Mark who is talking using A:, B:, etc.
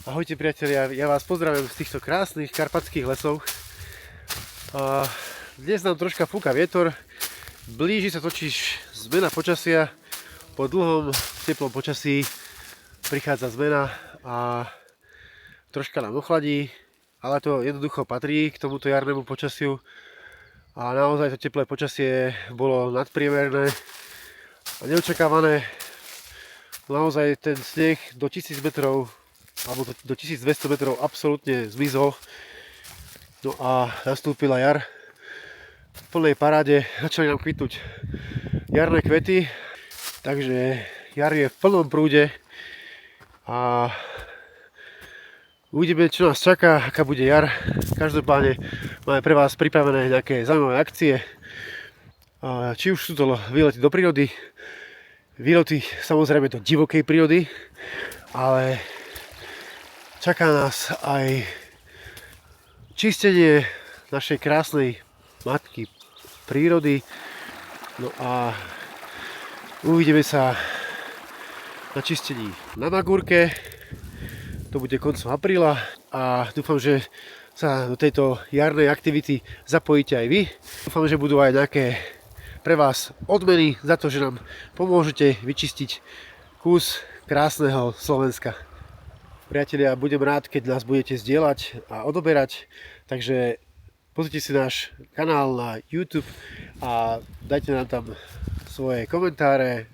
A: Ahojte priatelia, ja vás pozdravím z týchto krásnych karpatských lesov. Dnes nám troška fúka vietor, blíži sa totiž zmena počasia. Po dlhom teplom počasí prichádza zmena a troška nám ochladí, ale to jednoducho patrí k tomuto jarnému počasiu. A naozaj to teplé počasie bolo nadpriemerné a neočakávané. Naozaj ten sneh do 1000 metrov alebo do 1200 metrov absolútne zmizol. No a nastúpila jar. V plnej paráde začali nám kvitnúť jarné kvety. Takže jar je v plnom prúde a uvidíme, čo nás čaká, aká bude jar. Každopádne máme pre vás pripravené nejaké zaujímavé akcie. Či už sú to výlety do prírody, výlety samozrejme do divokej prírody, ale čaká nás aj čistenie našej krásnej matky prírody. No a uvidíme sa na čistení na Magúrke. To bude koncom apríla a dúfam, že sa do tejto jarnej aktivity zapojíte aj vy. Dúfam, že budú aj nejaké pre vás odmeny za to, že nám pomôžete vyčistiť kus krásneho Slovenska. Priatelia, budem rád, keď nás budete zdieľať a odoberať, takže pozrite si náš kanál na YouTube a dajte nám tam svoje komentáre,